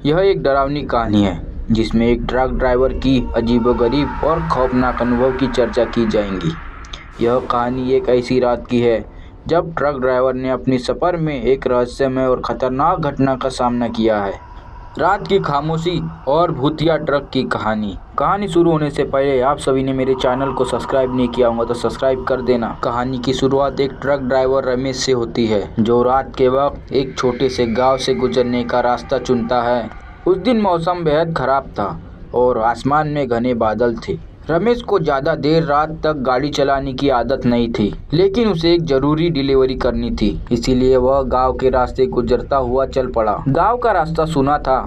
यह एक डरावनी कहानी है जिसमें एक ट्रक ड्राइवर की अजीबोगरीब और खौफनाक अनुभव की चर्चा की जाएगी। यह कहानी एक ऐसी रात की है जब ट्रक ड्राइवर ने अपने सफ़र में एक रहस्यमय और ख़तरनाक घटना का सामना किया है। रात की खामोशी और भूतिया ट्रक की कहानी शुरू होने से पहले आप सभी ने मेरे चैनल को सब्सक्राइब नहीं किया होगा तो सब्सक्राइब कर देना। कहानी की शुरुआत एक ट्रक ड्राइवर रमेश से होती है जो रात के वक्त एक छोटे से गांव से गुजरने का रास्ता चुनता है। उस दिन मौसम बेहद खराब था और आसमान में घने बादल थे। रमेश को ज़्यादा देर रात तक गाड़ी चलाने की आदत नहीं थी, लेकिन उसे एक ज़रूरी डिलीवरी करनी थी, इसीलिए वह गांव के रास्ते गुजरता हुआ चल पड़ा। गांव का रास्ता सूना था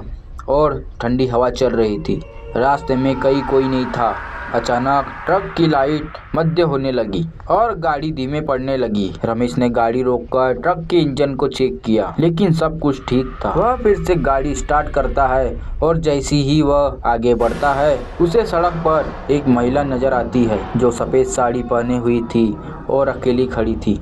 और ठंडी हवा चल रही थी। रास्ते में कोई नहीं था। अचानक ट्रक की लाइट मध्य होने लगी और गाड़ी धीमे पड़ने लगी। रमेश ने गाड़ी रोककर ट्रक के इंजन को चेक किया, लेकिन सब कुछ ठीक था। वह फिर से गाड़ी स्टार्ट करता है और जैसे ही वह आगे बढ़ता है उसे सड़क पर एक महिला नजर आती है जो सफ़ेद साड़ी पहने हुई थी और अकेली खड़ी थी।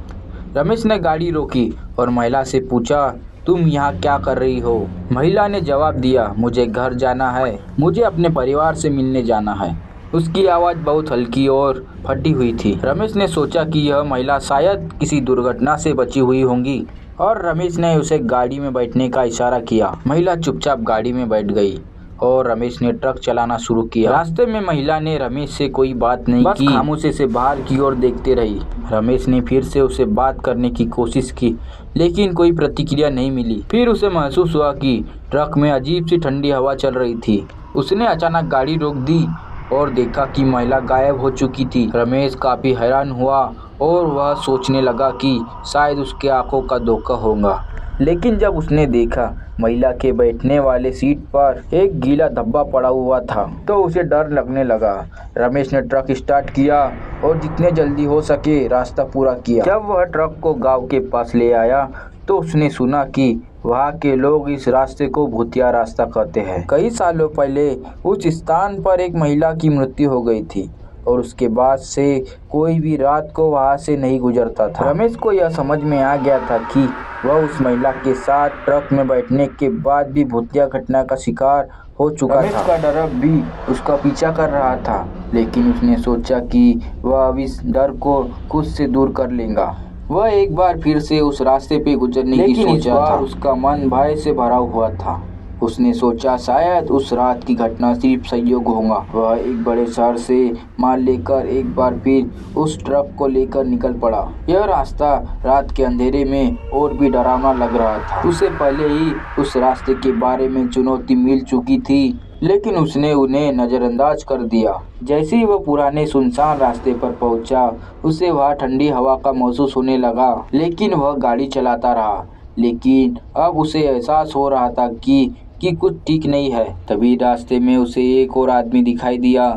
रमेश ने गाड़ी रोकी और महिला से पूछा, तुम यहाँ क्या कर रही हो? महिला ने जवाब दिया, मुझे घर जाना है, मुझे अपने परिवार से मिलने जाना है। उसकी आवाज़ बहुत हल्की और फटी हुई थी। रमेश ने सोचा कि यह महिला शायद किसी दुर्घटना से बची हुई होंगी और रमेश ने उसे गाड़ी में बैठने का इशारा किया। महिला चुपचाप गाड़ी में बैठ गई और रमेश ने ट्रक चलाना शुरू किया। रास्ते में महिला ने रमेश से कोई बात नहीं की, खामोशी से बाहर की ओर देखते रही। रमेश ने फिर से उसे बात करने की कोशिश की, लेकिन कोई प्रतिक्रिया नहीं मिली। फिर उसे महसूस हुआ कि ट्रक में अजीब सी ठंडी हवा चल रही थी। उसने अचानक गाड़ी रोक दी और देखा कि महिला गायब हो चुकी थी। रमेश काफ़ी हैरान हुआ और वह सोचने लगा कि शायद उसके आंखों का धोखा होगा, लेकिन जब उसने देखा महिला के बैठने वाले सीट पर एक गीला धब्बा पड़ा हुआ था तो उसे डर लगने लगा। रमेश ने ट्रक स्टार्ट किया और जितने जल्दी हो सके रास्ता पूरा किया। जब वह ट्रक को गांव के पास ले आया तो उसने सुना कि वहाँ के लोग इस रास्ते को भूतिया रास्ता कहते हैं। कई सालों पहले उस स्थान पर एक महिला की मृत्यु हो गई थी और उसके बाद से कोई भी रात को वहाँ से नहीं गुजरता था। रमेश को यह समझ में आ गया था कि वह उस महिला के साथ ट्रक में बैठने के बाद भी भूतिया घटना का शिकार हो चुका था। रमेश का डर भी उसका पीछा कर रहा था, लेकिन उसने सोचा कि वह अब इस डर को खुद से दूर कर लेगा। वह एक बार फिर से उस रास्ते पे गुजरने की सोचा था। उसका मन भय से भरा हुआ था। उसने सोचा शायद उस रात की घटना सिर्फ संयोग होगा। वह एक बड़े शहर से माल लेकर एक बार फिर उस ट्रक को लेकर निकल पड़ा। यह रास्ता रात के अंधेरे में और भी डरावना लग रहा था। उसे पहले ही उस रास्ते के बारे में चुनौती मिल चुकी थी, लेकिन उसने उन्हें नज़रअंदाज कर दिया। जैसे ही वह पुराने सुनसान रास्ते पर पहुंचा, उसे वहाँ ठंडी हवा का महसूस होने लगा, लेकिन वह गाड़ी चलाता रहा। लेकिन अब उसे एहसास हो रहा था कि कुछ ठीक नहीं है। तभी रास्ते में उसे एक और आदमी दिखाई दिया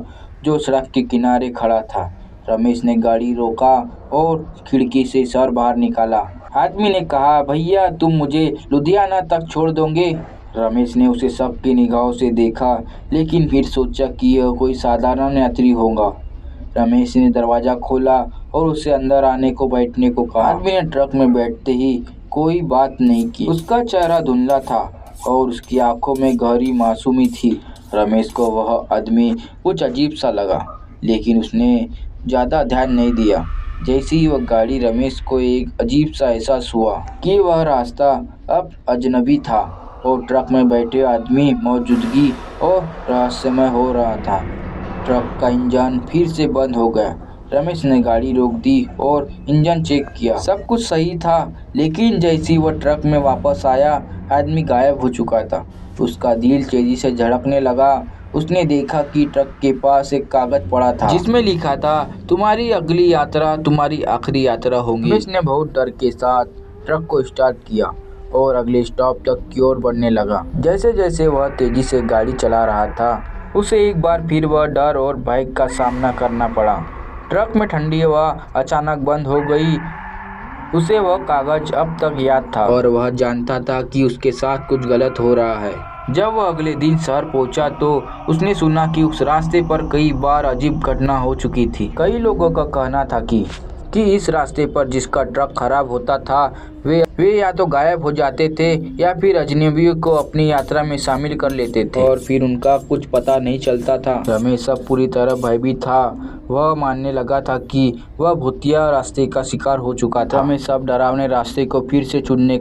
जो सड़क के किनारे खड़ा था। रमेश ने गाड़ी रोका और खिड़की से सर बाहर निकाला। आदमी ने कहा, भैया तुम मुझे लुधियाना तक छोड़ दोगे? रमेश ने उसे सबकी निगाहों से देखा, लेकिन फिर सोचा कि यह कोई साधारण यात्री होगा। रमेश ने दरवाज़ा खोला और उसे अंदर आने को बैठने को कहा। आदमी ने ट्रक में बैठते ही कोई बात नहीं की। उसका चेहरा धुंधला था और उसकी आंखों में गहरी मासूमी थी। रमेश को वह आदमी कुछ अजीब सा लगा, लेकिन उसने ज़्यादा ध्यान नहीं दिया। जैसे ही वह गाड़ी, रमेश को एक अजीब सा एहसास हुआ कि वह रास्ता अब अजनबी था और ट्रक में बैठे आदमी मौजूदगी और रहस्यमय हो रहा था। ट्रक का इंजन फिर से बंद हो गया। रमेश ने गाड़ी रोक दी और इंजन चेक किया। सब कुछ सही था, लेकिन जैसे ही वह ट्रक में वापस आया, आदमी गायब हो चुका था। उसका दिल तेजी से धड़कने लगा। उसने देखा कि ट्रक के पास एक कागज पड़ा था जिसमें लिखा था, तुम्हारी अगली यात्रा तुम्हारी आखिरी यात्रा होगी। रमेश ने बहुत डर के साथ ट्रक को स्टार्ट किया और अगले स्टॉप तक की ओर बढ़ने लगा। जैसे जैसे वह तेजी से गाड़ी चला रहा था, उसे एक बार फिर वह डर और भय का सामना करना पड़ा। ट्रक में ठंडी हवा अचानक बंद हो गई। उसे वह कागज अब तक याद था और वह जानता था कि उसके साथ कुछ गलत हो रहा है। जब वह अगले दिन शहर पहुंचा तो उसने सुना कि उस रास्ते पर कई बार अजीब घटना हो चुकी थी। कई लोगों का कहना था कि इस रास्ते पर जिसका ट्रक खराब होता था वे वे या तो गायब हो जाते थे या फिर अजनबियों को अपनी यात्रा में शामिल कर लेते थे और फिर उनका कुछ पता नहीं चलता था। रमेश अब पूरी तरह भयभीत था। वह मानने लगा था कि वह भूतिया रास्ते का शिकार हो चुका था। रमेश अब डरावने रास्ते को फिर से चुनने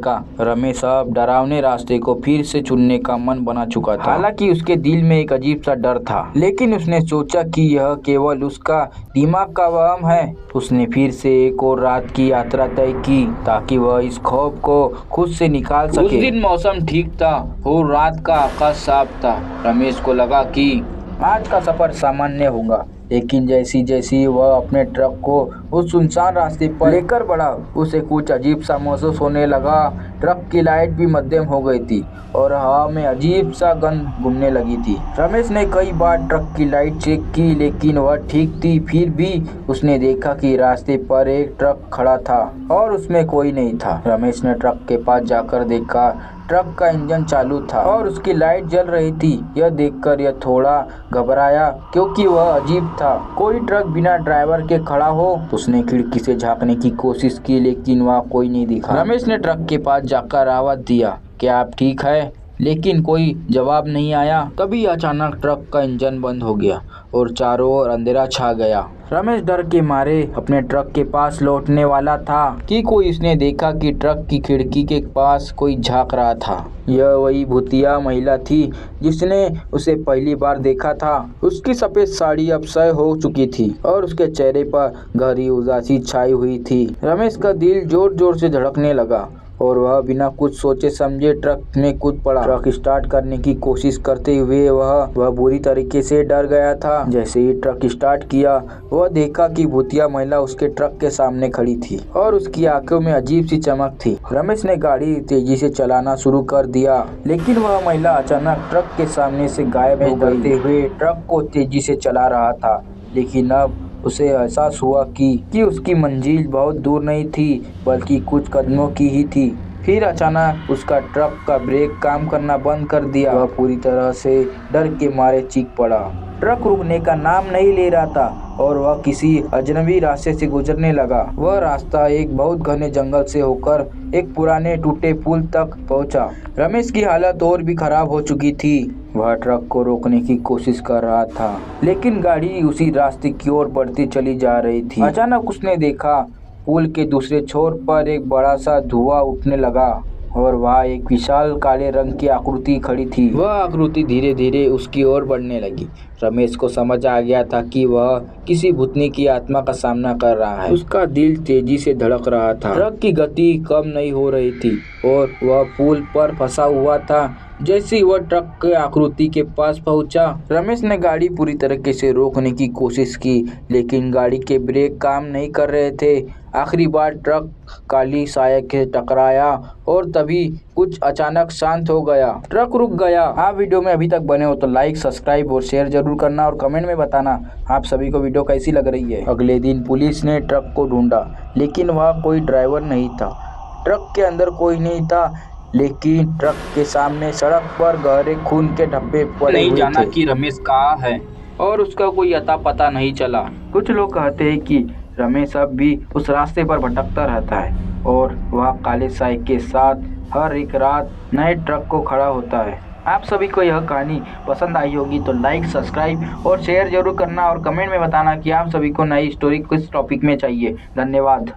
का मन बना चुका था। हालांकि उसके दिल में एक अजीब सा डर था, लेकिन उसने सोचा कि यह केवल उसका दिमाग का वहम है। उसने फिर से एक और रात की यात्रा तय की ताकि वह इस खौफ को खुद से निकाल सके। उस दिन मौसम ठीक था और रात का आकाश साफ था। रमेश को लगा कि आज का सफर सामान्य होगा, लेकिन जैसी जैसी वह अपने ट्रक को उस सुनसान रास्ते पर लेकर बढ़ा, उसे कुछ अजीब सा महसूस होने लगा। ट्रक की लाइट भी मध्यम हो गई थी और हवा में अजीब सा गंध घूमने लगी थी। रमेश ने कई बार ट्रक की लाइट चेक की, लेकिन वह ठीक थी। फिर भी उसने देखा कि रास्ते पर एक ट्रक खड़ा था और उसमें कोई नहीं था। रमेश ने ट्रक के पास जाकर देखा। ट्रक का इंजन चालू था और उसकी लाइट जल रही थी। यह देखकर यह थोड़ा घबराया क्योंकि वह अजीब था। कोई ट्रक बिना ड्राइवर के खड़ा हो। उसने खिड़की से झांकने की कोशिश की, लेकिन वहाँ कोई नहीं दिखा। रमेश ने ट्रक के पास जाकर आवाज दिया, क्या आप ठीक है? लेकिन कोई जवाब नहीं आया। तभी अचानक ट्रक का इंजन बंद हो गया और चारों ओर अंधेरा छा गया। रमेश डर के मारे अपने ट्रक के पास लौटने वाला था कि कोई उसने देखा कि ट्रक की खिड़की के पास कोई झांक रहा था। यह वही भूतिया महिला थी जिसने उसे पहली बार देखा था। उसकी सफेद साड़ी अब क्षय हो चुकी थी और उसके चेहरे पर गहरी उदासी छाई हुई थी। रमेश का दिल जोर जोर से धड़कने लगा और वह बिना कुछ सोचे समझे ट्रक में कूद पड़ा। ट्रक स्टार्ट करने की कोशिश करते हुए वह बुरी तरीके से डर गया था। जैसे ही ट्रक स्टार्ट किया, वह देखा कि भूतिया महिला उसके ट्रक के सामने खड़ी थी और उसकी आंखों में अजीब सी चमक थी। रमेश ने गाड़ी तेजी से चलाना शुरू कर दिया, लेकिन वह महिला अचानक ट्रक के सामने से गायब हो गई। हुए ट्रक को तेजी से चला रहा था, लेकिन अब उसे एहसास हुआ कि उसकी मंजिल बहुत दूर नहीं थी, बल्कि कुछ कदमों की ही थी। फिर अचानक उसका ट्रक का ब्रेक काम करना बंद कर दिया। वह पूरी तरह से डर के मारे चीख पड़ा। ट्रक रुकने का नाम नहीं ले रहा था और वह किसी अजनबी रास्ते से गुजरने लगा। वह रास्ता एक बहुत घने जंगल से होकर एक पुराने टूटे पुल तक पहुंचा। रमेश की हालत और भी खराब हो चुकी थी। वह ट्रक को रोकने की कोशिश कर रहा था, लेकिन गाड़ी उसी रास्ते की ओर बढ़ती चली जा रही थी। अचानक उसने देखा पुल के दूसरे छोर पर एक बड़ा सा धुआं उठने लगा और वहाँ एक विशाल काले रंग की आकृति खड़ी थी। वह आकृति धीरे धीरे उसकी ओर बढ़ने लगी। रमेश को समझ आ गया था कि वह किसी भूतनी की आत्मा का सामना कर रहा है। उसका दिल तेजी से धड़क रहा था। ट्रक की गति कम नहीं हो रही थी और वह पुल पर फंसा हुआ था। जैसे ही वह ट्रक के आकृति के पास पहुंचा, रमेश ने गाड़ी पूरी तरीके से रोकने की कोशिश की, लेकिन गाड़ी के ब्रेक काम नहीं कर रहे थे। आखिरी बार ट्रक काली साया के टकराया और तभी कुछ अचानक शांत हो गया। ट्रक रुक गया। आप वीडियो में अभी तक बने हो तो लाइक, सब्सक्राइब और शेयर जरूर करना और कमेंट में बताना आप सभी को वीडियो कैसी लग रही है। अगले दिन पुलिस ने ट्रक को ढूंढा, लेकिन वहाँ कोई ड्राइवर नहीं था। ट्रक के अंदर कोई नहीं था, लेकिन ट्रक के सामने सड़क पर गहरे खून के धब्बे पड़े हुए थे। नहीं जाना कि रमेश कहाँ है और उसका कोई अता पता नहीं चला। कुछ लोग कहते हैं कि रमेश अब भी उस रास्ते पर भटकता रहता है और वह काले साय के साथ हर एक रात नए ट्रक को खड़ा होता है। आप सभी को यह कहानी पसंद आई होगी तो लाइक, सब्सक्राइब और शेयर जरूर करना और कमेंट में बताना कि आप सभी को नई स्टोरी किस टॉपिक में चाहिए। धन्यवाद।